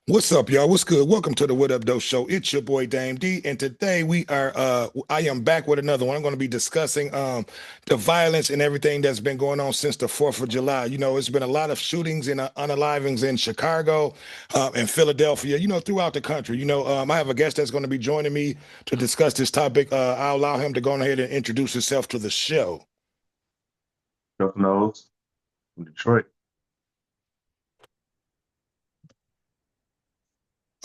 What's up, y'all? What's good? Welcome to the What Up Doe Show. It's your boy Dame D, and today I am back with another one. I'm going to be discussing the violence and everything that's been going on since the 4th of July. It's been a lot of shootings and unalivings in Chicago, and Philadelphia, throughout the country. I have a guest that's going to be joining me to discuss this topic. I'll allow him to go ahead and introduce himself to the show. Chuck Knowles from Detroit.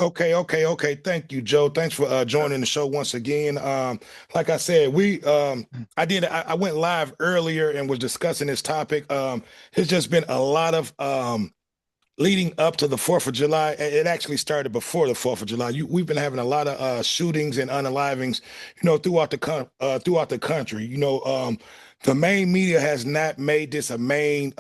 Okay. Thank you, Joe. Thanks for joining the show once again. Like I said, I went live earlier and was discussing this topic. It's just been a lot of leading up to the 4th of July. It actually started before the 4th of July. We've been having a lot of shootings and unalivings, throughout the country. The main media has not made this a main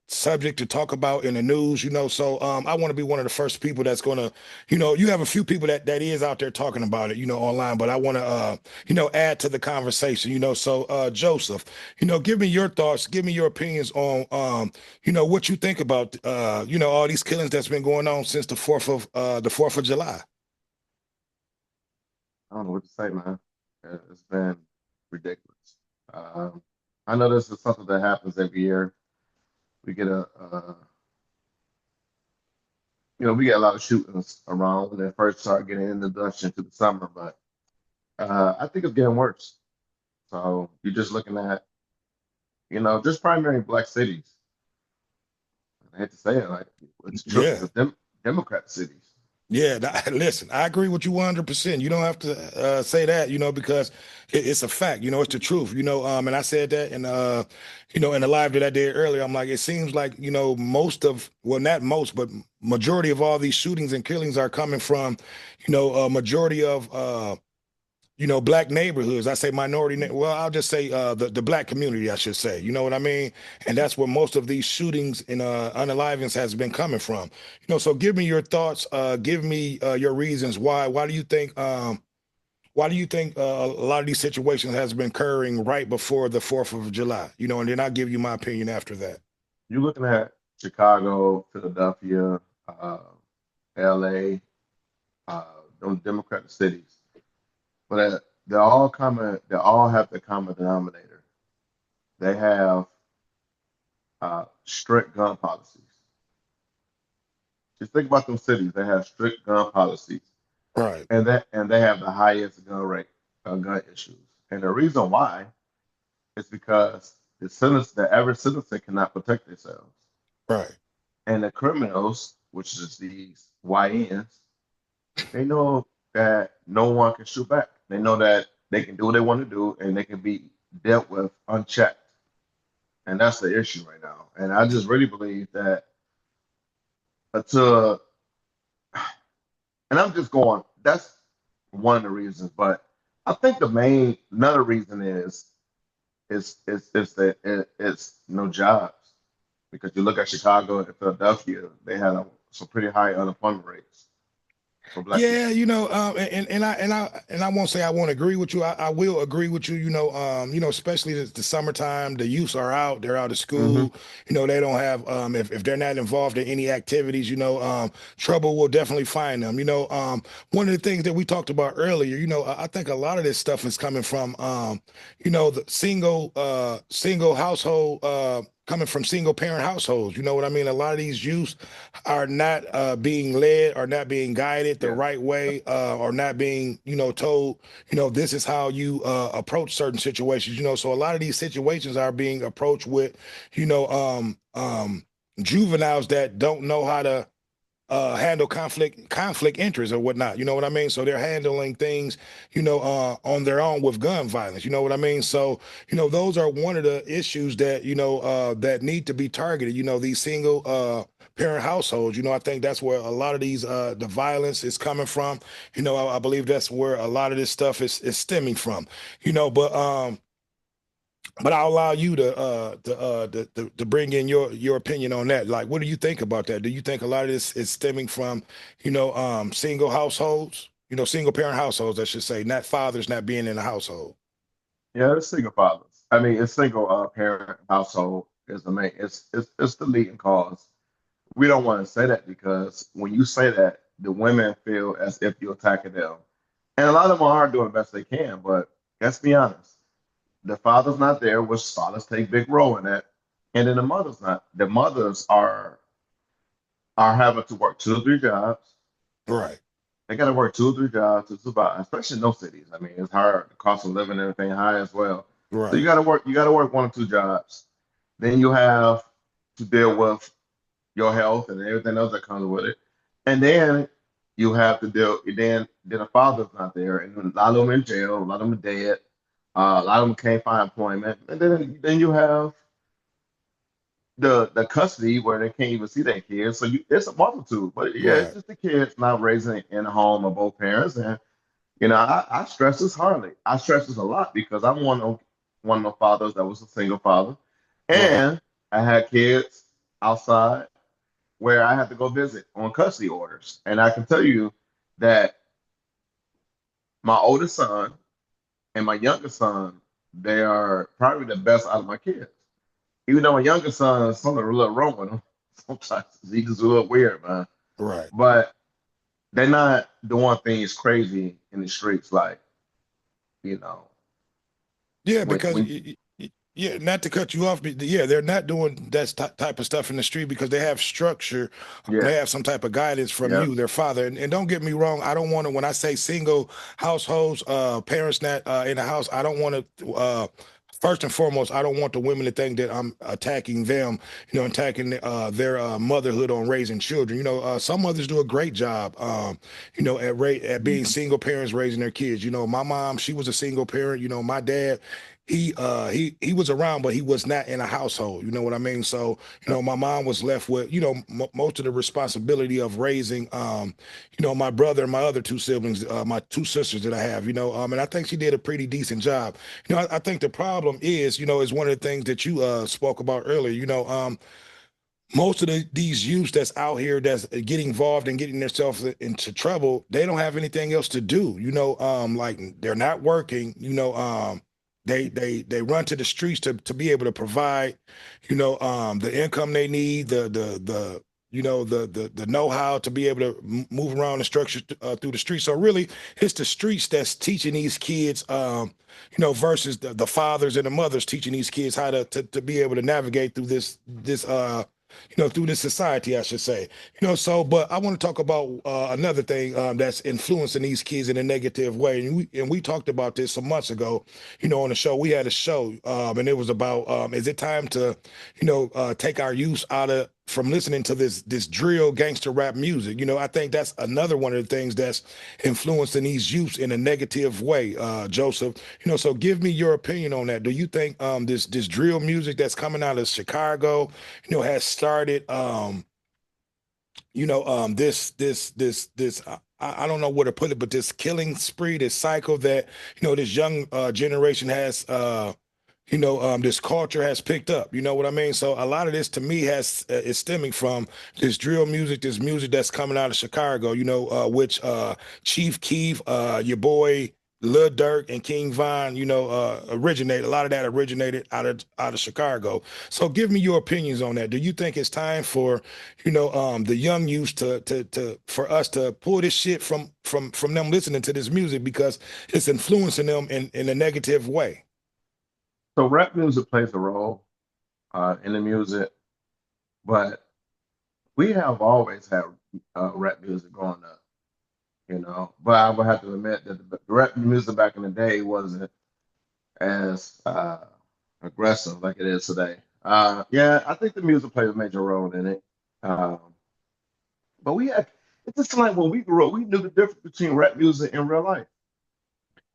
subject to talk about in the news. So I want to be one of the first people that's going to, you have a few people that is out there talking about it, online, but I want to, add to the conversation. So Joseph, give me your thoughts, give me your opinions on, what you think about, all these killings that's been going on since the 4th of July. I don't know what to say, man. It's been ridiculous. Um, I know this is something that happens every year. We get we get a lot of shootings around when they first start getting in the introduction to the summer, but I think it's getting worse. So you're just looking at, just primary black cities. I hate to say it, like it's true, Yeah. the Democrat cities. Yeah, listen, I agree with you 100%. You don't have to say that, because it's a fact, it's the truth, and I said that in the live that I did earlier. I'm like, it seems like, well, not most, but majority of all these shootings and killings are coming from, a majority of black neighborhoods. I say minority. Well, I'll just say the black community. I should say. You know what I mean? And that's where most of these shootings and unalivings has been coming from. So give me your thoughts. Give me your reasons why. Why do you think a lot of these situations has been occurring right before the 4th of July? And then I'll give you my opinion after that. You're looking at Chicago, Philadelphia, uh, LA, uh, those Democratic cities. But they're all common. They all have the common denominator. They have strict gun policies. Just think about those cities. They have strict gun policies, Right. and they have the highest gun rate, gun issues. And the reason why is because the average citizen cannot protect themselves, Right. and the criminals, which is these YNs, they know that no one can shoot back. They know that they can do what they want to do, and they can be dealt with unchecked. And that's the issue right now. And I just really believe that to, and I'm just going, that's one of the reasons. But I think the main another reason is that it's no jobs. Because you look at Chicago and Philadelphia, they had some pretty high unemployment rates for black Yeah, people. and I won't say I won't agree with you. I will agree with you. Especially the summertime, the youths are out. They're out of Hmm. school. They don't have if they're not involved in any activities. Trouble will definitely find them. One of the things that we talked about earlier. I think a lot of this stuff is coming from the single household. Coming from single parent households, you know what I mean? A lot of these youth are not being led or not being guided the Yeah. right way, or not being, told, this is how you approach certain situations. So a lot of these situations are being approached with, you know, juveniles that don't know how to handle conflict interests or whatnot. You know what I mean? So they're handling things, on their own with gun violence. You know what I mean? So those are one of the issues that that need to be targeted. These single parent households. I think that's where a lot of these the violence is coming from. I believe that's where a lot of this stuff is stemming from. But I'll allow you to bring in your opinion on that. Like, what do you think about that? Do you think a lot of this is stemming from, single households, single parent households, I should say, not fathers not being in the household? Yeah, it's single fathers. I mean, it's single parent household is the main. It's the leading cause. We don't want to say that because when you say that, the women feel as if you're attacking them. And a lot of them are doing the best they can, but let's be honest. The father's not there, which fathers take big role in that. And then the mother's not. The mothers are having to work 2 or 3 jobs. Right. They got to work 2 or 3 jobs to survive, especially in those cities. I mean, it's hard. The cost of living and everything high as well. So you Right. got to work. You got to work 1 or 2 jobs. Then you have to deal with your health and everything else that comes with it. And then you have to deal. Then a father's not there, and a lot of them in jail. A lot of them are dead. A lot of them can't find employment. And then you have the custody where they can't even see their kids. So it's a multitude. But yeah, it's Right. just the kids not raising in a home of both parents. And I stress this hardly. I stress this a lot because I'm one of the fathers that was a single father, Right. and I had kids outside where I had to go visit on custody orders. And I can tell you that my oldest son and my youngest son, they are probably the best out of my kids. Even though my youngest son, something a little wrong with him. Sometimes he just a little weird, man. Right. But they're not doing things crazy in the streets like, you know, Yeah, when because when yeah, not to cut you off, but yeah, they're not doing that type of stuff in the street because they have structure, they yeah, have some type of guidance from yeah. you, their father. And don't get me wrong, I don't want to when I say single households, parents not in the house, I don't want to first and foremost, I don't want the women to think that I'm attacking them, attacking their motherhood on raising children. Some mothers do a great job, at being single parents raising their kids. My mom, she was a single parent. My dad, he was around, but he was not in a household. You know what I mean? So, Yep. my mom was left with, most of the responsibility of raising, my brother and my other two siblings, my two sisters that I have, and I think she did a pretty decent job. I think the problem is one of the things that you spoke about earlier. Most of these youths that's out here that's getting involved and getting themselves into trouble, they don't have anything else to do. Like they're not working. They run to the streets to be able to provide, the income they need, the know-how to be able to move around the structure through the streets. So really, it's the streets that's teaching these kids, versus the fathers and the mothers teaching these kids how to be able to navigate through through this society, I should say. But I want to talk about another thing that's influencing these kids in a negative way. And we talked about this some months ago, on the show. We had a show, and it was about is it time to, take our youth out of from listening to this drill gangster rap music. I think that's another one of the things that's influencing these youths in a negative way, Joseph. So give me your opinion on that. Do you think this drill music that's coming out of Chicago, has started, this I don't know where to put it, but this killing spree, this cycle that, this young generation has, this culture has picked up. You know what I mean? So a lot of this to me is stemming from this drill music, this music that's coming out of Chicago, which Chief Keef, your boy Lil Durk and King Von, originate a lot of that originated out of Chicago. So give me your opinions on that. Do you think it's time for, the young youth to for us to pull this shit from them listening to this music because it's influencing them in a negative way? So rap music plays a role in the music, but we have always had rap music growing up, But I would have to admit that the rap music back in the day wasn't as aggressive like it is today. Yeah, I think the music plays a major role in it. Um, but it's just like when we grew up, we knew the difference between rap music and real life.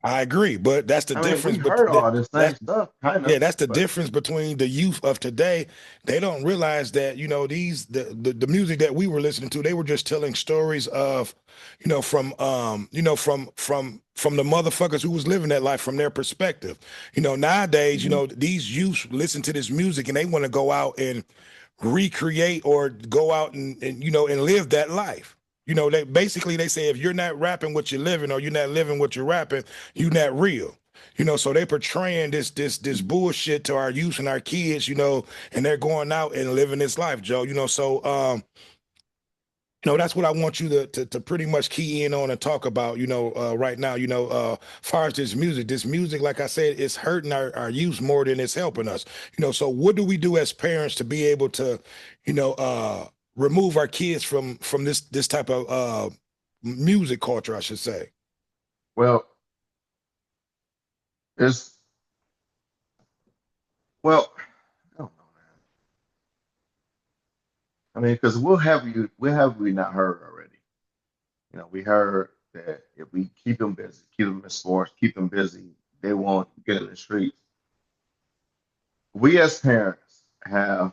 I agree, but that's the I mean, we difference. But heard all this same that stuff, kind yeah, of, that's the but difference between the youth of today. They don't realize that the music that we were listening to, they were just telling stories of, from the motherfuckers who was living that life from their perspective. Nowadays, Mhm. these youth listen to this music and they want to go out and recreate or go out and live that life. They say if you're not rapping what you're living or you're not living what you're rapping, you're not real. So they portraying this bullshit to our youth and our kids, and they're going out and living this life, Joe. So That's what I want you to pretty much key in on and talk about, right now, far as this music, like I said, it's hurting our youth more than it's helping us. So what do we do as parents to be able to, you know, uh, remove our kids from this type of music culture, I should say. Well, it's well, I don't know, man. I mean, because we'll have we not heard already. We heard that if we keep them busy, keep them in sports, keep them busy, they won't get in the streets. We as parents have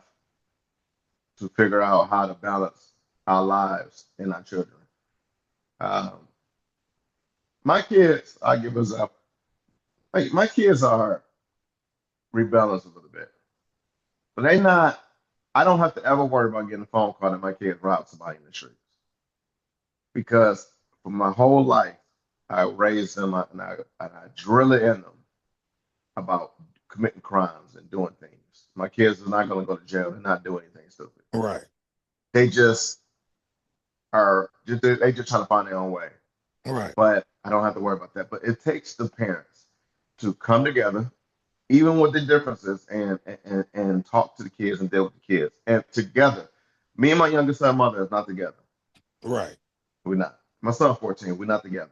to figure out how to balance our lives and our children. Um, my kids, I give us up. Like my kids are rebellious a little bit, but they not. I don't have to ever worry about getting a phone call that my kids robbed somebody in the streets because for my whole life I raised them and I drill it in them about committing crimes and doing things. My kids are not going to go to jail and not do anything stupid. Right, They just they just trying to find their own way. right, But I don't have to worry about that. But it takes the parents to come together, even with the differences, and talk to the kids and deal with the kids. And together, me and my youngest son mother is not together. right. We're not. My son 14, we're not together.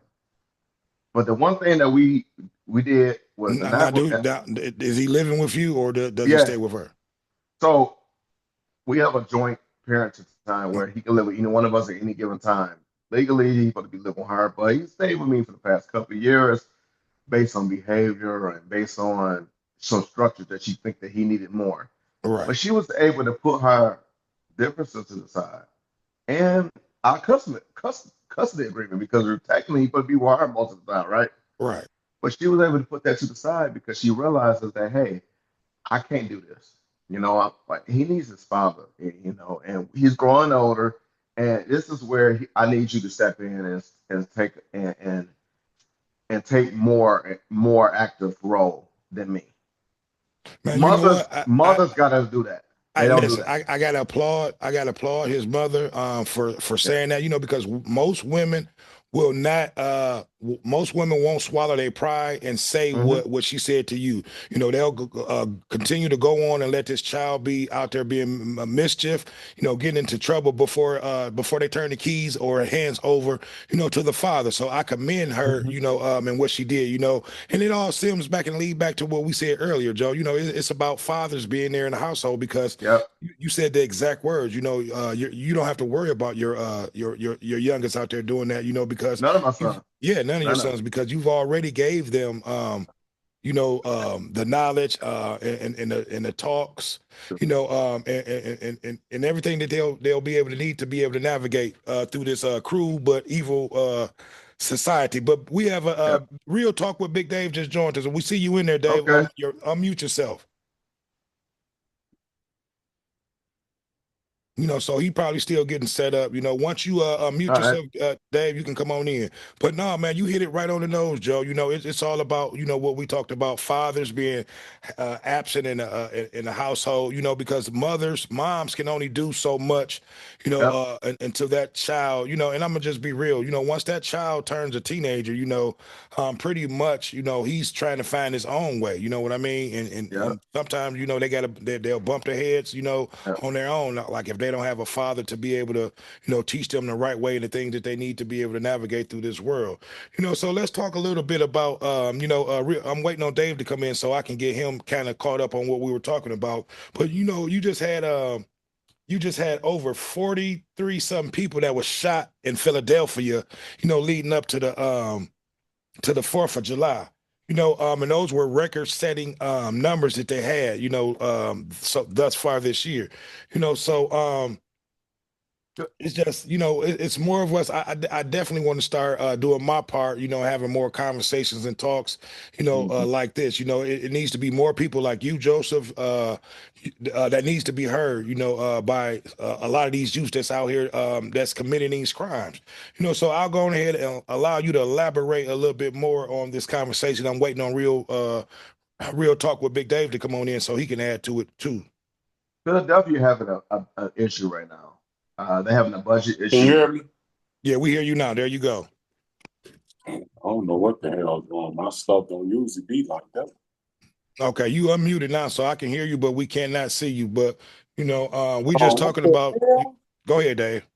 But the one thing that we did was, and Now, that was, now, is he living with you or does he yeah. stay with her? So we have a joint parenting time where he can live with either one of us at any given time. Legally, he's supposed to be living with her, but he stayed with me for the past couple of years based on behavior and based on some structure that she think that he needed more. Right, But she was able to put her differences to the side and our custody agreement because we're technically supposed to be with her most of the time, right? right. But she was able to put that to the side because she realizes that, hey, I can't do this. Like he needs his father, and he's growing older, and this is where I need you to step in and take and take more active role than me. Man, you know Mothers what? mothers gotta do that. I They don't do listen. that. I gotta applaud. I gotta applaud his mother for Yeah. saying that. Because most women will not. Most women won't swallow their pride and say Hmm. what she said to you. They'll continue to go on and let this child be out there being mischief. Getting into trouble before they turn the keys or hands over. To the father. So I commend her. Hmm. And what she did. And it all stems back and lead back to what we said earlier, Joe. It's about fathers being there in the household because Yep. you said the exact words. You don't have to worry about your youngest out there doing that. Because None of my you've sons. yeah, none of your None of sons because you've already gave them the knowledge and the talks, them. and everything that they'll be able to need to be able to navigate through this cruel but evil society. But we have a Yep. real talk with Big Dave just joined us, and we see you in there, Dave. Okay. Unmute yourself. So he probably still getting set up. Once you mute All right. yourself, Dave, you can come on in. But no, man, you hit it right on the nose, Joe. It's all about what we talked about: fathers being absent in the household. Because moms can only do so much. Yep. Until that child. And I'm gonna just be real. Once that child turns a teenager, pretty much, he's trying to find his own way. You know what I mean? And Yep. sometimes, they'll bump their heads, Yep. on their own. Like if they don't have a father to be able to, teach them the right way and the things that they need to be able to navigate through this world. So let's talk a little bit about, I'm waiting on Dave to come in so I can get him kind of caught up on what we were talking about. But you just had over 43 something people that were shot in Philadelphia, leading up to the 4th of July. And those were record-setting numbers that they had, so thus far this year. So it's just, it's more of us. I definitely want to start doing my part, having more conversations and talks, Mhm. like this. It needs to be more people like you, Joseph, that needs to be heard, by a lot of these youth that's out here that's committing these crimes. So I'll go ahead and allow you to elaborate a little bit more on this conversation. I'm waiting on real talk with Big Dave to come on in so he can add to it too. Philadelphia having an issue right now. They're having a budget Can you issue. hear me? Yeah, we hear you now. There you go. I don't know what the hell is going on. My stuff don't usually be like that. Okay, you unmuted now, so I can hear you, but we cannot see you. But we just Oh, what talking the about. hell? Go ahead, Dave.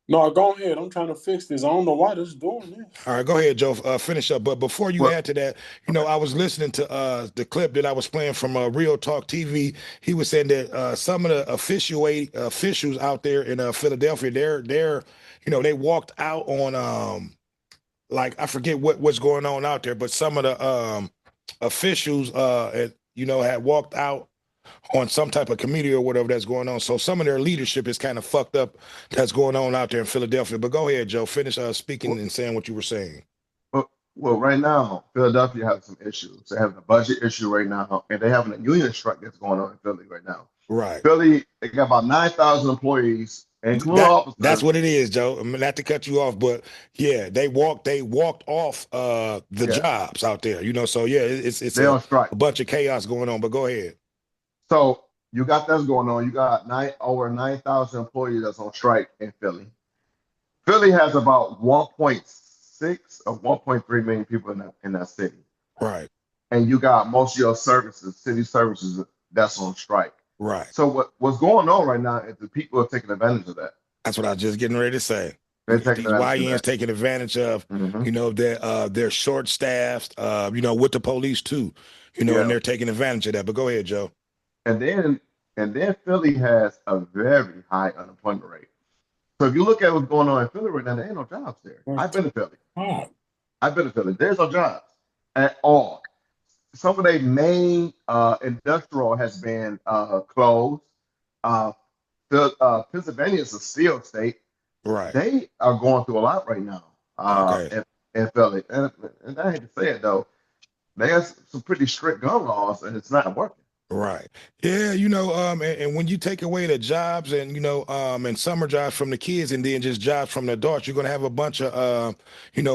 No, go ahead. I'm trying to fix this. I don't know why this is doing this. All right, go ahead, Joe. Finish up. But before you Well, add to that, I was listening to the clip that I was playing from Real Talk TV. He was saying that some of the officials out there in Philadelphia, they walked out on like I forget what's going on out there, but some of the officials had walked out on some type of committee or whatever that's going on. So some of their leadership is kind of fucked up that's going on out there in Philadelphia. But go ahead, Joe. Finish speaking and saying what you were saying. well, right now, Philadelphia has some issues. They're having a budget issue right now, and they're having a union strike that's going on in Philly right now. Right. Philly, they got about 9,000 employees, including officers. That's what it is, Joe. I mean, not to cut you off, but yeah, they walked off the jobs out there. So yeah, it's they're on strike. a bunch of chaos going on. But go ahead. So you got that going on. You got over 9,000 employees that's on strike in Philly. Philly has about 1.6 or 1.3 million people in that city. Right. And you got most of your city services that's on strike. Right. So what's going on right now is the people are taking advantage of that. That's what I was just getting ready to say. They're These YNs taking advantage of, they're short staffed, with the police too, and they're taking advantage of that. But go ahead, Joe. And then Philly has a very high unemployment rate. So if you look at what's going on in Philly right now, there ain't no jobs there. I've been to Philly. There's no jobs at all. Some of their main industrial has been closed. Pennsylvania is a steel state. Right. They are going through a lot right now in Philly. And I hate to say it, though, they have some pretty strict gun laws, and it's not working. Right. Yeah, and when you take away the jobs and and summer jobs from the kids and then just jobs from the adults, you're gonna have a bunch of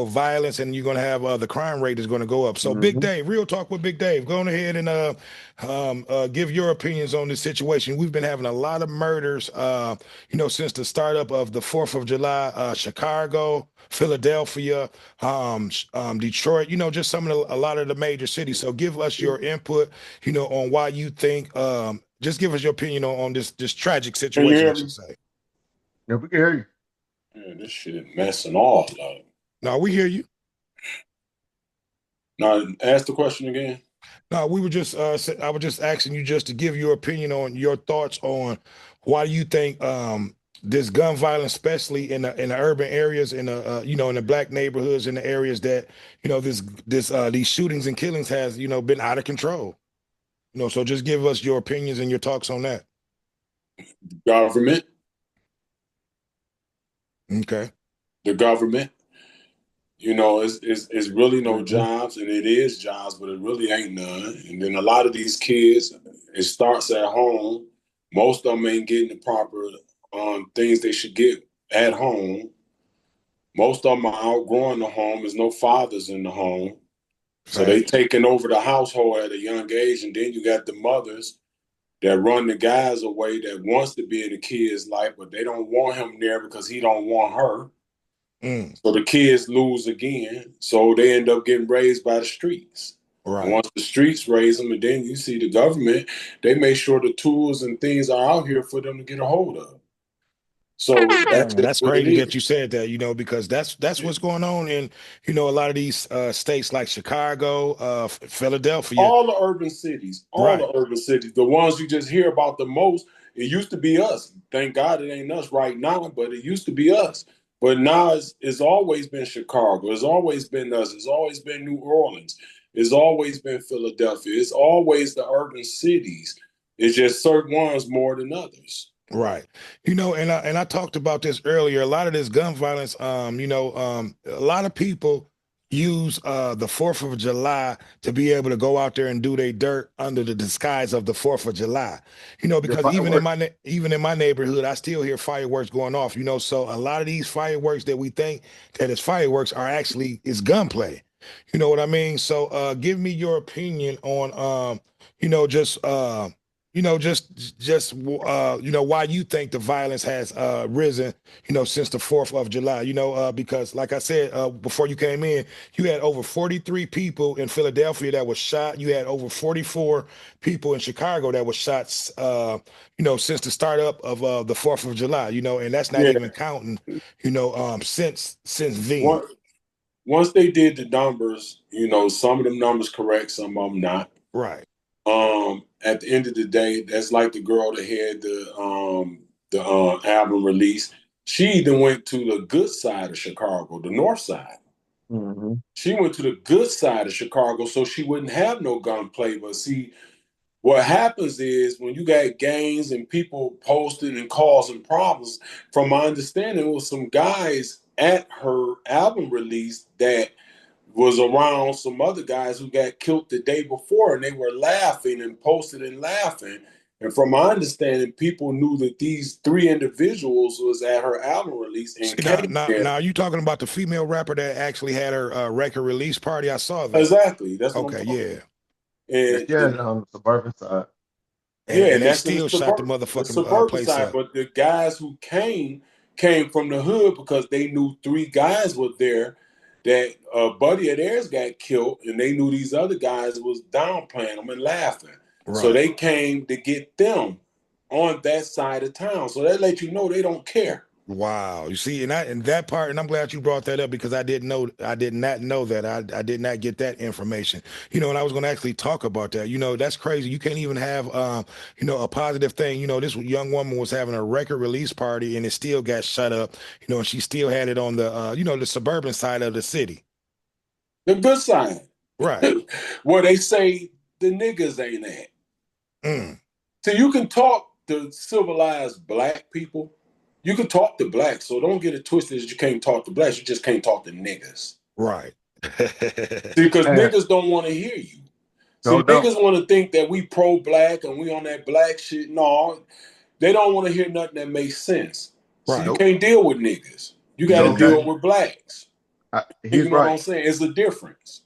violence, and you're gonna have the crime rate is gonna go up. So Big Dave, Real Talk with Big Dave, go on ahead and give your opinions on this situation. We've been having a lot of murders since the startup of the 4th of July, Chicago, Philadelphia, Detroit, just a lot of the major cities. So give us your input, on why you think, just give us your opinion on this tragic situation, I should say. Yeah, we can hear you. Man, this shit is messing off. Like. No, we hear you. Now, ask the question again. No, we were just, I was just asking you just to give your opinion on your thoughts on why you think this gun violence, especially in the urban areas, in the black neighborhoods, in the areas that these shootings and killings has been out of control. So just give us your opinions and your talks on that. Government. Okay. The government. It's really no jobs, and it is jobs, but it really ain't none. And then a lot of these kids, it starts at home. Most of them ain't getting the proper things they should get at home. Most of them are outgrowing the home. There's no fathers in the home. So they taking over the household at a young age. And then you got the mothers that run the guys away that wants to be in the kid's life, but they don't want him there because he don't want her. So the kids lose again. So they end up getting raised by the streets. Right. And once the streets raise them, and then you see the government, they make sure the tools and things are out here for them to get a hold of. So that's crazy that you said that, because that's what's going on in, a lot of these states like Chicago, Philadelphia. All the urban cities, the ones you just hear about the most. It used to be us. Thank God it ain't us right now, but it used to be us. But now it's always been Chicago. It's always been us. It's always been New Orleans. It's always been Philadelphia. It's always the urban cities. It's just certain ones more than others. Right. And I talked about this earlier. A lot of this gun violence, a lot of people use the 4th of July to be able to go out there and do their dirt under the disguise of the 4th of July. Because even in my neighborhood, I still hear fireworks going off, so a lot of these fireworks that we think that is fireworks are actually is gunplay. You know what I mean? So give me your opinion on Why you think the violence has risen, since the 4th of July, because like I said, before you came in, you had over 43 people in Philadelphia that was shot. You had over 44 people in Chicago that was shot, since the start up of the 4th of July, and that's not Yeah. even counting, since then. Once once they did the numbers, some of them numbers correct, some of them not. Right. At the end of the day, that's like the girl that had the album release. She then went to the good side of Chicago, the north side. Mm-hmm. She went to the good side of Chicago so she wouldn't have no gunplay. But see, what happens is when you got gangs and people posting and causing problems, from my understanding, it was some guys at her album release that was around some other guys who got killed the day before, and they were laughing and posted and laughing. And from my understanding, people knew that these three individuals was at her album release See, and came there. now, you talking about the female rapper that actually had her record release party? I saw that. Exactly, that's what I'm Okay, talking yeah. about. And, Yeah, and suburban side. and yeah, and and they that's in still shot the the motherfucking suburban place side. up. But the guys who came from the hood because they knew three guys were there. That a buddy of theirs got killed, and they knew these other guys was downplaying them and laughing. So Right. they came to get them on that side of town. So that let you know they don't care. Wow. You see, and that part, and I'm glad you brought that up because I did not know that. I did not get that information. And I was going to actually talk about that. That's crazy. You can't even have a positive thing. This young woman was having a record release party and it still got shut up, and she still had it on the the suburban side of the city. The good side, Right. where they say the niggas ain't at. Mm, So you can talk to civilized black people. You can talk to blacks, so don't get it twisted that you can't talk to blacks. You just can't talk to niggas. right. See, because And niggas don't want to hear you. See, no, don't. niggas want to think that we pro-black and we on that black shit. No, they don't want to hear nothing that makes sense. See, you Right. Nope. can't deal with niggas. You got to No, Okay. deal with blacks. You He's know what right. I'm saying? It's a difference.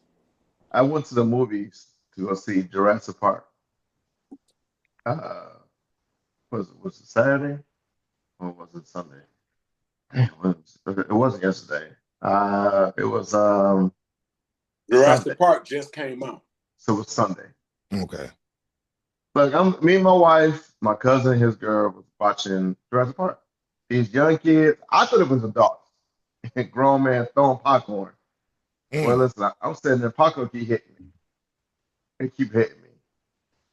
I went to the movies to go see Jurassic Park. Uh, was it Saturday or was it Sunday? It wasn't yesterday. It was Sunday. Jurassic Park just came out. So it was Sunday. okay. Look, me and my wife, my cousin, and his girl was watching Jurassic Park. These young kids, I thought it was adults. Grown man throwing popcorn. Well, Mm, listen, I'm sitting there, popcorn keep hitting me. It keep hitting me.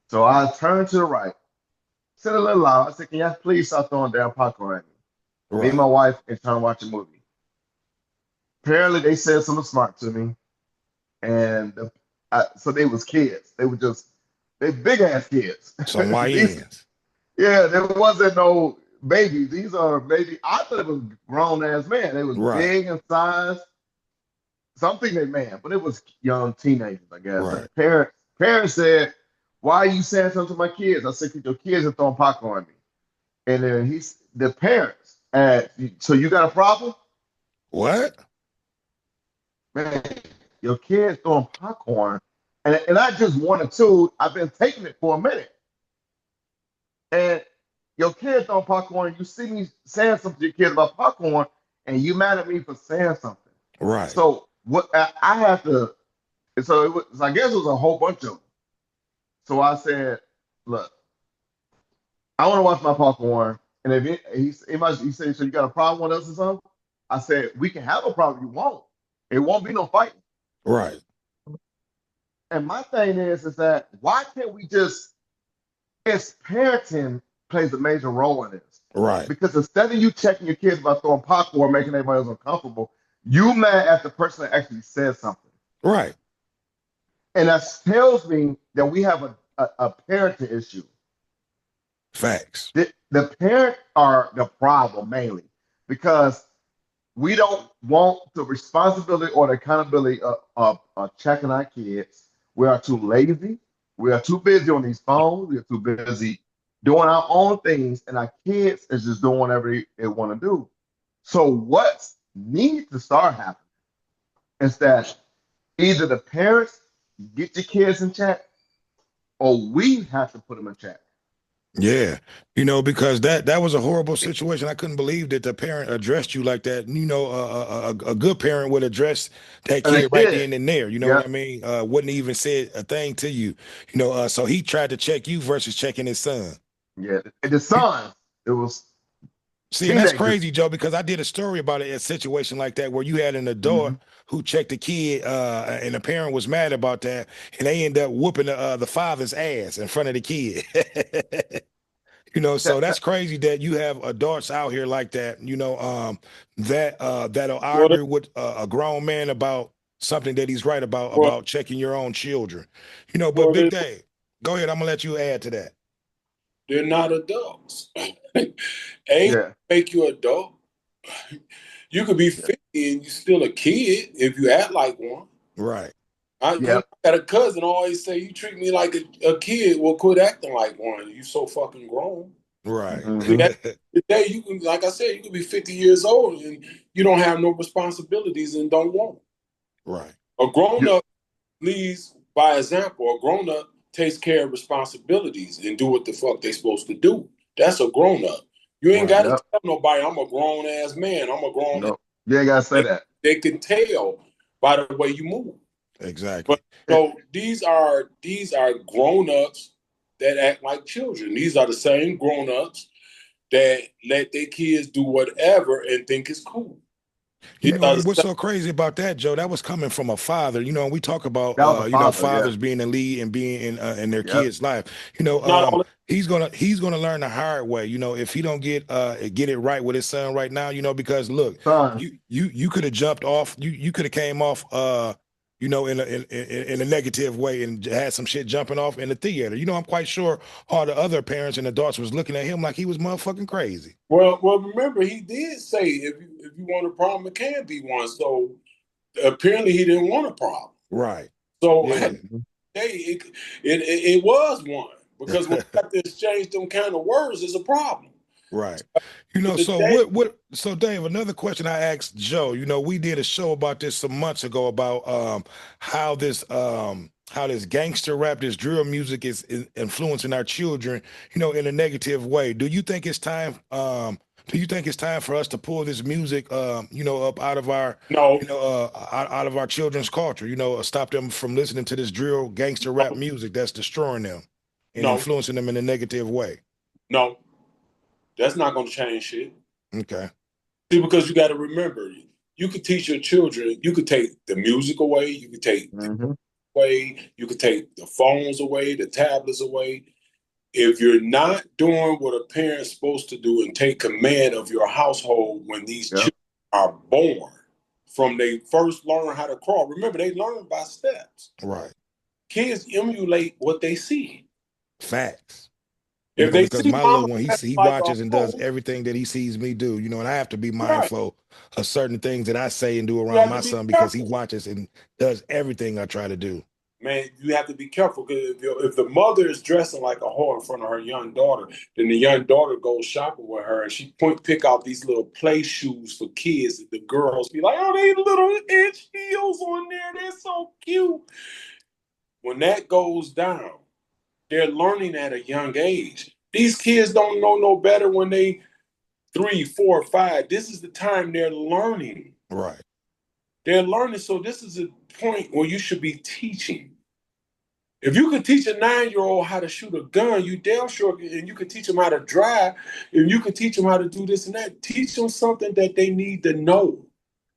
So I turned to the right, said a little loud. I said, "Can you please stop throwing damn popcorn at me?" Me and right. my wife is trying to watch a movie. Apparently, they said something smart to me, and so they was kids. They big ass kids. Some These, YNs. yeah, there wasn't no babies. These are baby. I thought it was grown ass men. They was Right. big in size. Something they man, but it was young teenagers, I guess. And Right. parents said, "Why are you saying something to my kids?" I said, "'Cause your kids are throwing popcorn at me." And then the parents, so you got a problem? What? Man, your kids throwing popcorn, and I just one or two. I've been taking it for a minute, and your kids throwing popcorn. You see me saying something to your kids about popcorn, and you mad at me for saying something. Right. So what I had to, so it was. I guess it was a whole bunch of them. So I said, "Look, I want to watch my popcorn." And if he said, "So you got a problem with us or something?" I said, "We can have a problem. You won't. It won't be no fighting." Right. And my thing is that why can't we just, as parenting plays a major role in this, Right. because instead of you checking your kids about throwing popcorn, making everybody else uncomfortable, you mad at the person that actually said something. Right. And that tells me that we have a parenting issue. Facts. The parents are the problem mainly because we don't want the responsibility or the accountability of checking our kids. We are too lazy. We are too busy on these phones. We are too busy doing our own things, and our kids is just doing whatever they want to do. So what needs to start happening is that either the parents get your kids in check, or we have to put them in check. Yeah, because that was a horrible situation. I couldn't believe that the parent addressed you like that. A good parent would address that And a kid right kid. then and there. You know what Yeah, I mean? Wouldn't even said a thing to you. So he tried to check you versus checking his son. yeah. And the sons, it was See, and that's teenagers. crazy, Joe, because I did a story about a situation like that where you had an adult Hmm. who checked the kid, and the parent was mad about that, and they end up whooping the father's ass in front of the kid. So That, that's that, crazy that you have adults out here like that, that'll Well, argue with a grown man about something that he's right well, about checking your own children. But well, Big Dave, go ahead. I'm gonna let you add to that. they're not adults. Age yeah, make you adult. You could be yeah, 50 and you're still a kid if you act like one. Right, I yeah. got a cousin always say, "You treat me like a kid. Well, quit acting like one. You so fucking grown." right, See, Hmm. at the day you can, like I said, you could be 50 years old and you don't have no responsibilities and don't want. right. A grown Yeah, up leads by example. A grown up takes care of responsibilities and do what the fuck they supposed to do. That's a grown up. You ain't Right. got to yeah. tell nobody I'm a grown ass man. I'm a grown. No, you ain't gotta say They, that. they can tell by the way you move. But Exactly. It, so these are grown ups that act like children. These are the same grown ups that let their kids do whatever and think it's cool. These are And what's the so crazy about that, Joe? That was coming from a father. And we talk about that was a father. Yeah, fathers being the lead and being in their yeah. kids' life. not all. He's gonna learn the hard way. If he don't get it right with his son right now. Because look, Sons. you could have jumped off. You could have came off. In a negative way and had some shit jumping off in the theater. I'm quite sure all the other parents and adults was looking at him like he was motherfucking crazy. Well, remember he did say if you want a problem, it can be one. So apparently he didn't want a problem. Right. So Yeah. Mhm. hey, it was one because when you have to exchange them kind of words, is a problem. Right. To the So day, so Dave, another question I asked Joe, we did a show about this some months ago about how this gangster rap, this drill music is influencing our children, in a negative way. Do you think it's time for us to pull this music up out of our no, out of our children's culture, stop them from listening to this drill gangster rap no, music that's destroying them and no, influencing them in a negative way? no, that's not going to change shit. Okay. See, because you got to remember, you could teach your children. You could take the music away. You could take the Mhm. away. You could take the phones away, the tablets away. If you're not doing what a parent's supposed to do and take command of your household when these Yeah, children are born, from they first learn how to crawl. Remember, they learn by steps. Right. Kids emulate what they see. Facts. If they Because see my little mama one, acting he like a watches and does hoe, everything that he sees me do, and I have to be right? mindful of certain things that I say and do You around have my to be son because he careful. watches and does everything I try to do. Man, you have to be careful because if the mother is dressing like a whore in front of her young daughter, then the young daughter goes shopping with her and she pick out these little play shoes for kids. And the girls be like, "Oh, they little inch heels on there. They're so cute." When that goes down, they're learning at a young age. These kids don't know no better when they 3, 4, 5. This is the time they're learning. Right. They're learning. So this is a point where you should be teaching. If you can teach a 9-year-old how to shoot a gun, you damn sure, and you can teach them how to drive, and you can teach them how to do this and that. Teach them something that they need to know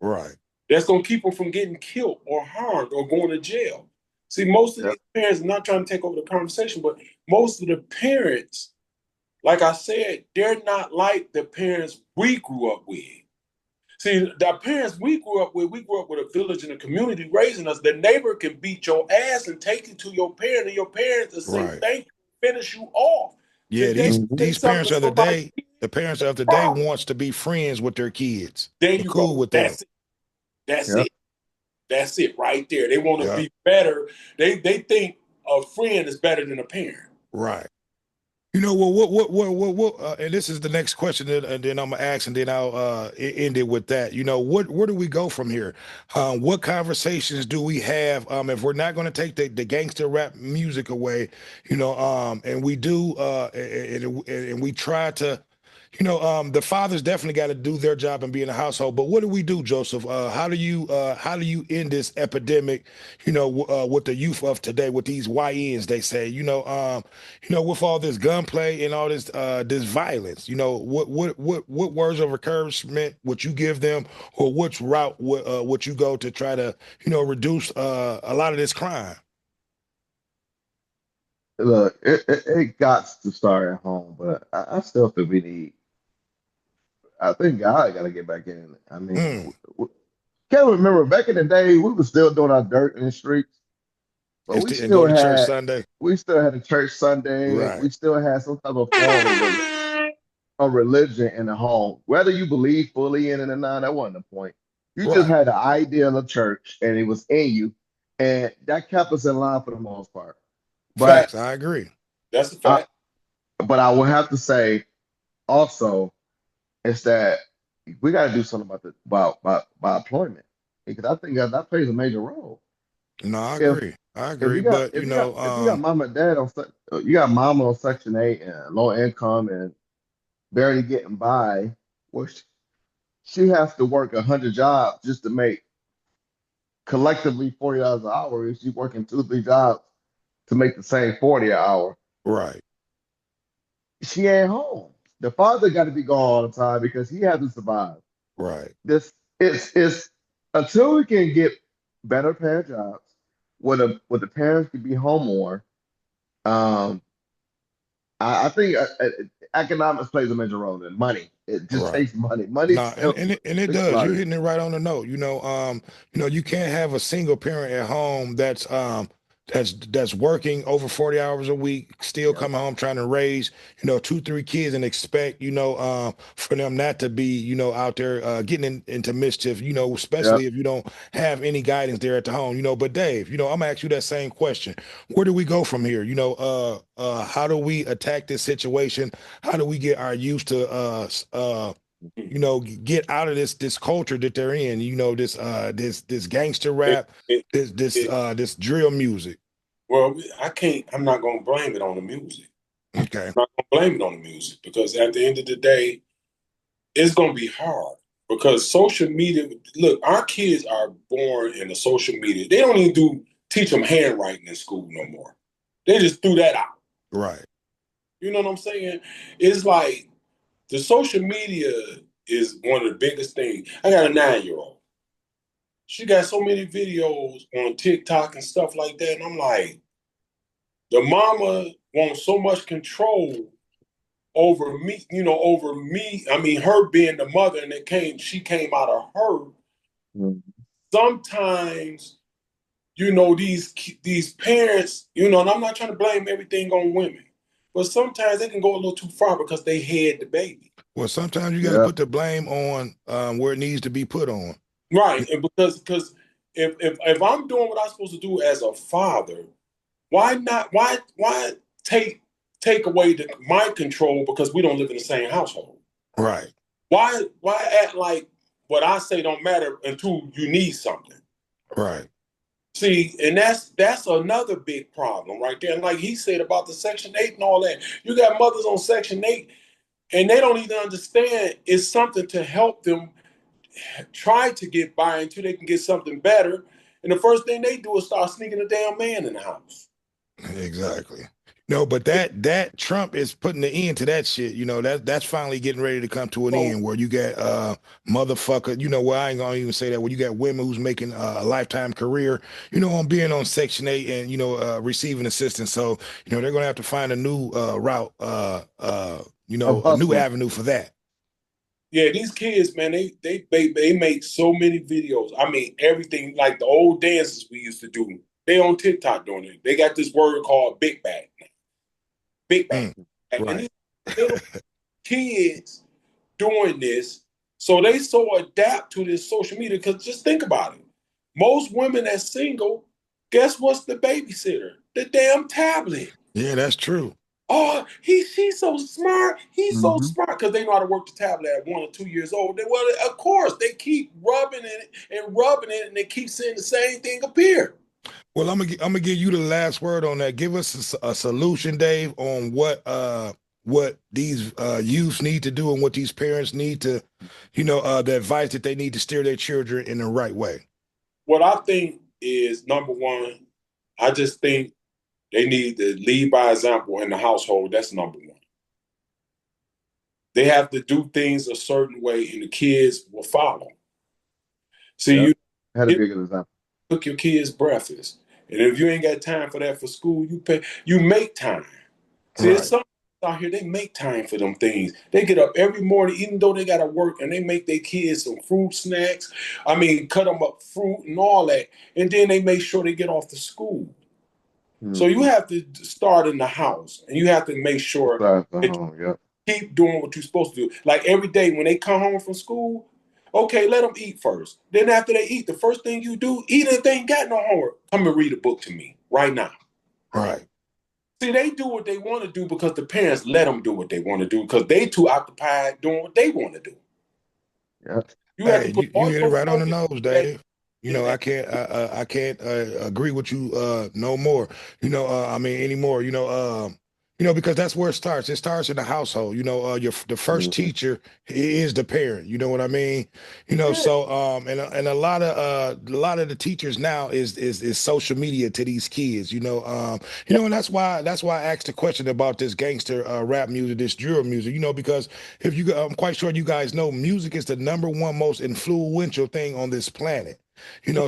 Right. that's going to keep them from getting killed or harmed or going to jail. See, most of yeah, these parents, I'm not trying to take over the conversation, but most of the parents, like I said, they're not like the parents we grew up with. See, the parents we grew up with a village and a community raising us. The neighbor can beat your ass and take you to your parent, and your parents will say Right. thank you, finish you off. Yeah, Today, mhm. say these something parents to of the somebody, day, the parents of the day problem. wants to be friends with their kids There and you go. cool with them. That's it. That's Yeah, it. That's it right there. They want to Yeah. be better. They think a friend is better than a parent. Right. You know, well, and this is the next question, and then I'm gonna ask, and then I'll end it with that. You know, where do we go from here? What conversations do we have? If we're not going to take the gangster rap music away, and we do, and we try to. The fathers definitely got to do their job and be in the household. But what do we do, Joseph? How do you end this epidemic? With the youth of today, with these YNs, they say. With all this gunplay and all this violence. What words of encouragement would you give them, or which route would you go to try to reduce a lot of this crime? Look, it got to start at home, but I still think we need. I think God got to get back in it. I mean, Mm. can't remember back in the day we were still doing our dirt in the streets, but And go to church Sunday. we still had a church Sunday. Right. We still had some type of form of religion in the home. Whether you believe fully in it or not, that wasn't the point. You just Right. had the idea of the church, and it was in you, and that kept us in line for the most part. But Facts. I agree. That's a I, fact. but I will have to say also is that we got to do something about employment because I think that plays a major role. No, I If agree. I agree. But if you got mom and dad on you got mama on Section 8 and low income and barely getting by, well, she has to work 100 jobs just to make collectively $40 an hour. If she's working 2 or 3 jobs to make the same 40 an hour, right. she ain't home. The father got to be gone all the time because he has to survive. Right. This it's until we can get better paying jobs where the parents can be home more. Um, I think economics plays a major role in money. It just Right. takes money. Money No, and, helps and it, and it fix a does. lot You're of hitting it right on the note. You can't have a single parent at home that's working over 40 hours a week, still yeah. coming home trying to raise, two, three kids and expect, for them not to be, out there getting into mischief, Yeah. especially if you don't have any guidance there at the home, But Dave, I'm gonna ask you that same question. Where do we go from here? How do we attack this situation? How do we get our youth to get out of this culture that they're in, this gangster It, rap, it, it, this drill music. well, I can't. I'm not gonna blame it on the music. Okay. I'm not gonna blame it on the music because at the end of the day, it's gonna be hard because social media. Look, our kids are born in the social media. They don't even teach them handwriting in school no more. They just threw that out. Right. You know what I'm saying? It's like the social media is one of the biggest things. I got a 9-year old. She got so many videos on TikTok and stuff like that, and I'm like, the mama wants so much control over me, over me. I mean, her being the mother, and she came out of her. Mhm. Sometimes, these parents, and I'm not trying to blame everything on women, but sometimes they can go a little too far because they had the baby. Well, sometimes you got to Yeah. put the blame on where it needs to be put on. Right. And because if I'm doing what I'm supposed to do as a father, why not why take away my control because we don't live in the same household? Right. Why act like what I say don't matter until you need something? Right. See, and that's another big problem right there. And like he said about the Section 8 and all that, you got mothers on Section 8 and they don't even understand it's something to help them try to get by until they can get something better. And the first thing they do is start sneaking a damn man in the house. Exactly. No, but that Trump is putting the end to that shit. That's finally getting ready to come to an So end where you got motherfucker, well, I ain't gonna even say that, where you got women who's making a lifetime career, on being on Section 8 and receiving assistance. So, they're gonna have to find a new route, Of a new hustling. avenue for that. yeah, these kids, man, they make so many videos. I mean, everything like the old dances we used to do. They on TikTok doing it. They got this word called Big Bag. Big Bag. Mm, And right. these little kids doing this, so they so adapt to this social media. Because just think about it. Most women that's single, guess what's the babysitter? The damn tablet. Yeah, that's true. Oh, she's so smart. He's so Mm-hmm. smart because they know how to work the tablet at 1 or 2 years old. Well, of course, they keep rubbing it and rubbing it, and they keep seeing the same thing appear. Well, I'm gonna give you the last word on that. Give us a solution, Dave, on what these youths need to do and what these parents need to, the advice that they need to steer their children in the right way. What I think is number one, I just think they need to lead by example in the household. That's number one. They have to do things a certain way, and the kids will follow. See, Yep. Had to you be a good example. cook your kids breakfast, and if you ain't got time for that for school, you make time. See, there's Right. some out here they make time for them things. They get up every morning, even though they got to work, and they make their kids some fruit snacks. I mean, cut them up fruit and all that, and then they make sure they get off to school. So you Mm-hmm. have to start in the house, and you have to make sure Besides the that you home, yep. keep doing what you're supposed to do. Like every day when they come home from school, okay, let them eat first. Then after they eat, the first thing you do, even if they ain't got no homework, come and read a book to me right now. Right. See, they do what they want to do because the parents let them do what they want to do because they too occupied doing what they want to do. Yep. You have to Hey, put you all hit it your right on the focus nose, back Dave. in that. I can't agree with you no more. I mean anymore. Because that's where it starts. It starts in the household. The first Mm-hmm. teacher is the parent. You know what I mean? Yeah. So and a lot of the teachers now is social media to these kids. And that's why I asked the question about this gangster rap music, this drill music. Because I'm quite sure you guys know music is the number one most influential thing on this planet.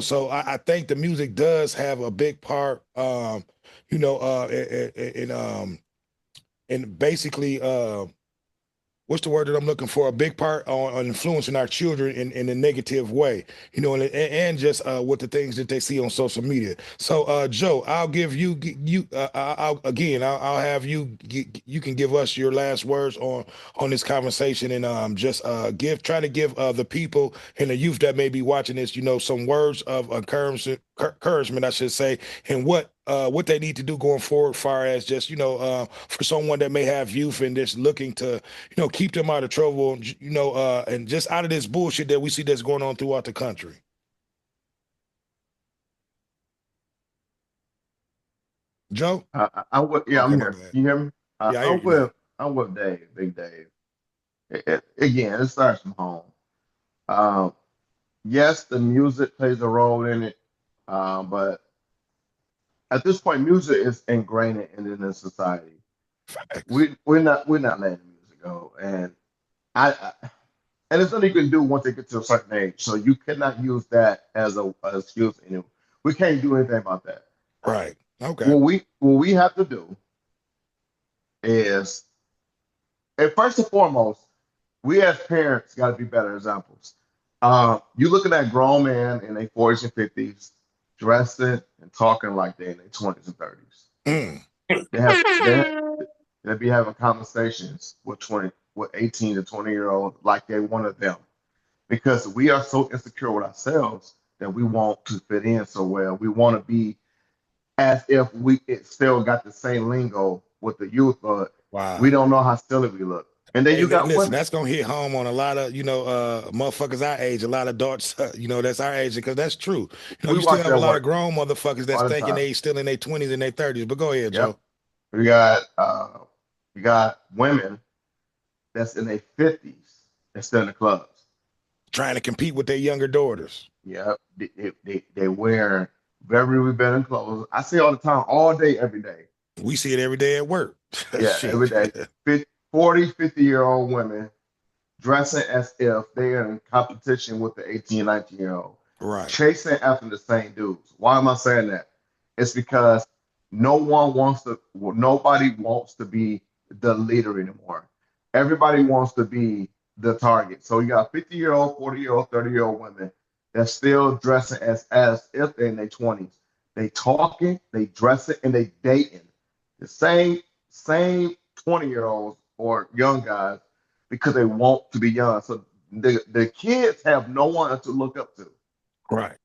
So I think the music does have a big part, in basically what's the word that I'm looking for? A big part on influencing our children in a negative way, and just with the things that they see on social media. So, Joe, I'll give you. I'll have you. You can give us your last words on this conversation, and just try to give the people and the youth that may be watching this, some words of encouragement, I should say, and what they need to do going forward, far as just for someone that may have youth and just looking to keep them out of trouble, and just out of this bullshit that we see that's going on throughout the country. Joe? I would, yeah, Okay, I'm my here. bad. You hear me? Yeah, I hear you now. I'm with Dave, Big Dave. Again, it starts from home. Um, yes, the music plays a role in it, but at this point, music is ingrained in the society. Facts. We're not letting music go, and I and there's nothing you can do once they get to a certain age. So you cannot use that as a excuse anymore. We can't do anything about that. Right. Okay. What we have to do is, and first and foremost, we as parents got to be better examples. You looking at grown men in their 40s and 50s dressing and talking like they in their 20s and 30s. Mm. They be having conversations with 18 to 20-year-olds like they one of them because we are so insecure with ourselves that we want to fit in so well. We want to be as if it still got the same lingo with the youth, but we Wow. don't know how silly we look. And then Hey, you got listen, women. that's gonna hit home on a lot of motherfuckers our age, a lot of adults, that's our age, because that's true. We You still watch have a that lot of work grown motherfuckers that's all the thinking time. they still in their 20s and their 30s. But go ahead, Yep. Joe. We got women that's in their 50s that's still in the clubs. Trying to compete with their younger daughters. Yep. They wear very revealing clothes. I see all the time, all day, every day. We see it every day at work. Yeah, every Shit. day. 40, 50-year-old women dressing as if they are in competition with the 18, 19-year-old, Right. chasing after the same dudes. Why am I saying that? It's because nobody wants to be the leader anymore. Everybody wants to be the target. So you got 50-year-old, 40-year-old, 30-year-old women that's still dressing as if they're in their 20s. They talking, they dressing, and they dating. The same 20-year-olds or young guys because they want to be young. So the kids have no one to look up to. Right.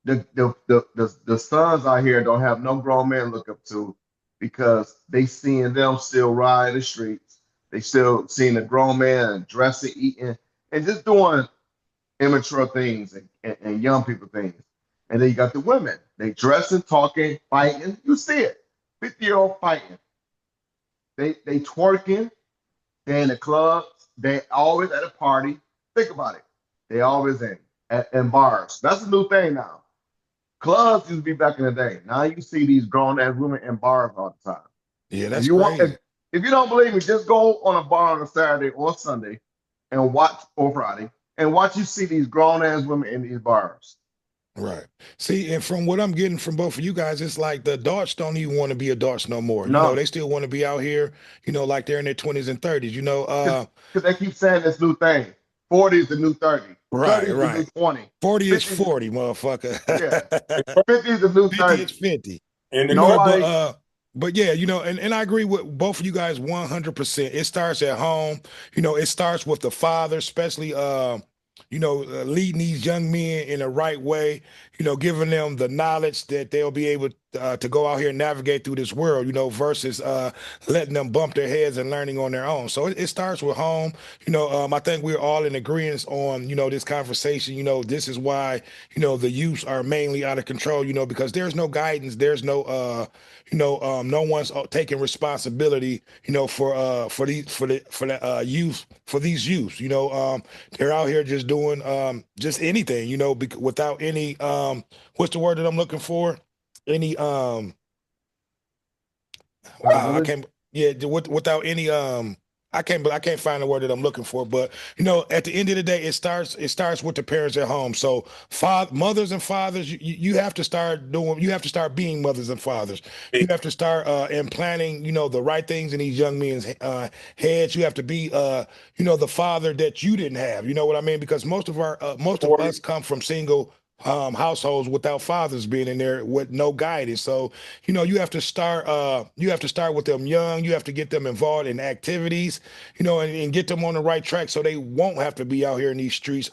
The sons out here don't have no grown men to look up to. because they seeing them still ride the streets. They still seeing a grown man dressing, eating, and just doing immature things and young people things. And then you got the women. They dressing, talking, fighting. You see it. 50-year-old fighting. They twerking. They in the clubs. They always at a party. Think about it. They always in bars. That's a new thing now. Clubs used to be back in the day. Now you see these grown ass women in bars all the time. Yeah, If that's you want, crazy. if you don't believe me, just go on a bar on a Saturday or Sunday and watch, or Friday, and watch you see these grown ass women in these bars. Right. See, and from what I'm getting from both of you guys, it's like the adults don't even want to be adults no more. You know, No, they still want to be out here, like they're in their 20s and 30s, because they keep saying this new thing. 40 is the new 30. 30 right, is the new right. 20. 40 is 50 is, 40, motherfucker. yeah. 50 is the new 50 is 30. 50. And the But Nobody, yeah, and I agree with both of you guys 100%. It starts at home. It starts with the father, especially leading these young men in the right way, giving them the knowledge that they'll be able to go out here and navigate through this world, versus letting them bump their heads and learning on their own. So it starts with home. I think we're all in agreement on, this conversation. This is why, the youths are mainly out of control, because there's no guidance, there's no no one's taking responsibility, for the youth, for these youths. They're out here just doing just anything, without any what's the word that I'm looking for? Any I accountability. can't, yeah, without any I can't find the word that I'm looking for, but at the end of the day, it starts with the parents at home. So mothers and fathers, you have to start doing, you have to start being mothers and fathers. You have to start implanting, the right things in these young men's heads. You have to be the father that you didn't have. You know what I mean? Because most of us 40, come from single households without fathers being in there with no guidance. So you have to start with them young. You have to get them involved in activities, and get them on the right track so they won't have to be out here in these streets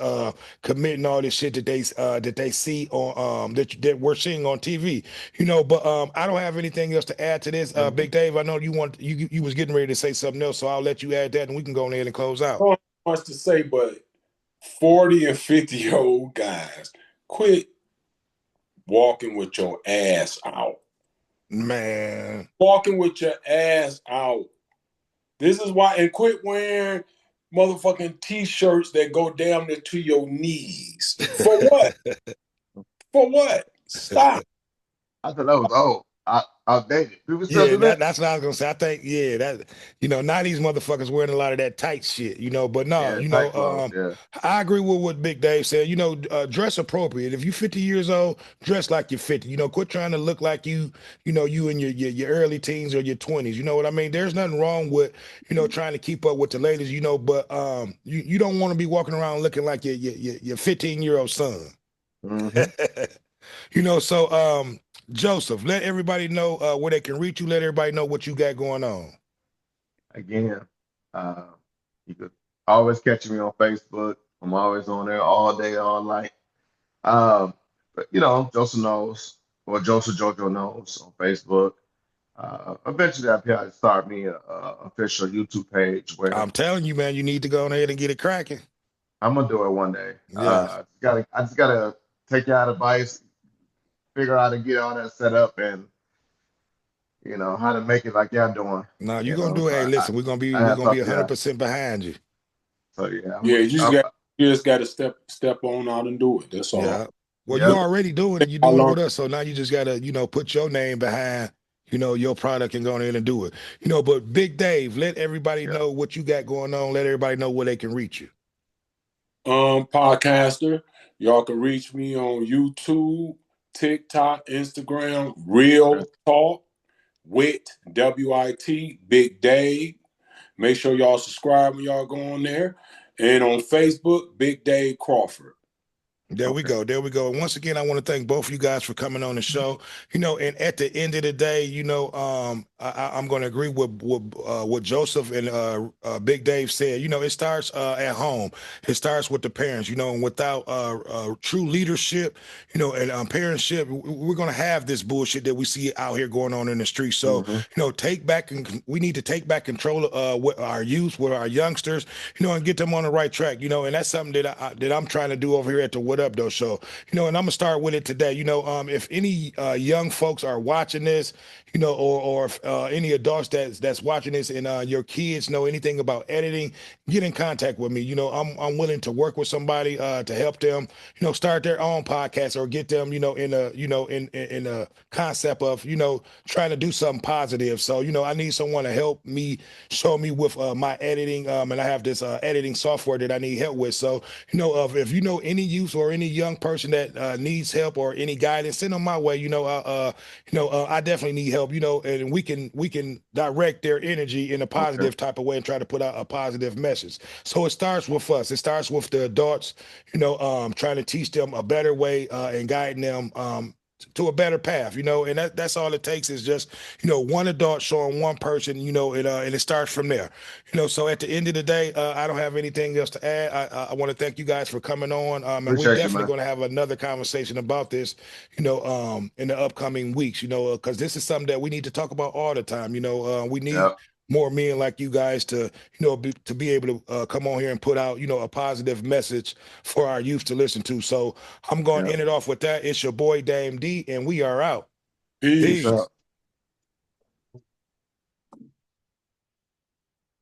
committing all this shit that they see on that we're seeing on TV. But I don't have anything else to add to this. Big Dave, I know you was getting ready to say something else, so I'll let you add that and we can go ahead and close I out. don't have much to say, but 40 and 50-year-old guys, quit walking with your ass out. Man. Walking with your ass out. This is why, and quit wearing motherfucking t-shirts that go down to your knees. For what? For what? Stop. I thought that was old. Outdated. People still Yeah, do that? that's what I was gonna say. I think, yeah, that now these motherfuckers wearing a lot of that tight shit, but no, Yeah, tight clothes. Yeah. I agree with what Big Dave said. Dress appropriate. If you're 50 years old, dress like you're 50. Quit trying to look like you in your early teens or your 20s. You know what I mean? There's nothing wrong with, trying to keep up with the ladies, but you don't want to be walking around looking like your 15-year-old son. Hmm. So Joseph, let everybody know where they can reach you. Let everybody know what you got going on. Again, uh, you could always catch me on Facebook. I'm always on there all day, all night. But Joseph knows, or Joseph Jojo knows on Facebook. Eventually, I'll probably start me a official YouTube page where I'm telling you, man, you need to go ahead and get it cracking. I'm gonna do it one day. Yes. I just gotta take y'all advice, figure out how to get all that set up, and how to make it like y'all doing. No, you're gonna do it. So Hey, I, listen, we're gonna be I we're have to gonna be talk to y'all. 100% behind you. So yeah, Yeah, you just got to step on out and do it. That's all. Yeah. Well, you yep, already doing it. You're I doing it learned with us. So now you just gotta, put your name behind, your product and go in and do it. But Big Dave, let everybody yep. know what you got going on. Let everybody know where they can reach you. podcaster. Y'all can reach me on YouTube, TikTok, Instagram, Real Talk, Wit, WIT, Big Dave. Make sure y'all subscribe when y'all go on there. And on Facebook, Big Dave Crawford. There we Okay. go. There we go. And once again, I want to thank both of you guys for coming on the show. And at the end of the day, I'm going to agree with what Joseph and Big Dave said. It starts at home. It starts with the parents. And without true leadership, and parentship, we're going to have this bullshit that we see out here going on in the street. So, we need to take back control with our youth, with our youngsters, and get them on the right track. And that's something that I'm trying to do over here at the What Up Though show. And I'm gonna start with it today. If any young folks are watching this, or if, any adults that's watching this and your kids know anything about editing, get in contact with me. I'm willing to work with somebody to help them, start their own podcast or get them, in a concept of, trying to do something positive. So, I need someone to help me, show me with my editing. And I have this editing software that I need help with. So, if you know any youth or any young person that needs help or any guidance, send them my way. I definitely need help. And we can direct their energy in a positive Okay. type of way and try to put out a positive message. So it starts with us. It starts with the adults. Trying to teach them a better way and guiding them to a better path, and that's all it takes is just, one adult showing one person, and it starts from there, so at the end of the day, I don't have anything else to add. I want to thank you guys for coming on, and we're Appreciate you, definitely man. going to have another conversation about this, in the upcoming weeks, because this is something that we need to talk about all the time. We need Yeah. more men like you guys to, to be able to come on here and put out, a positive message for our youth to listen to. So I'm going to Yeah. end it off with that. It's your boy Dame D, and we are out. Peace. Peace. Peace out.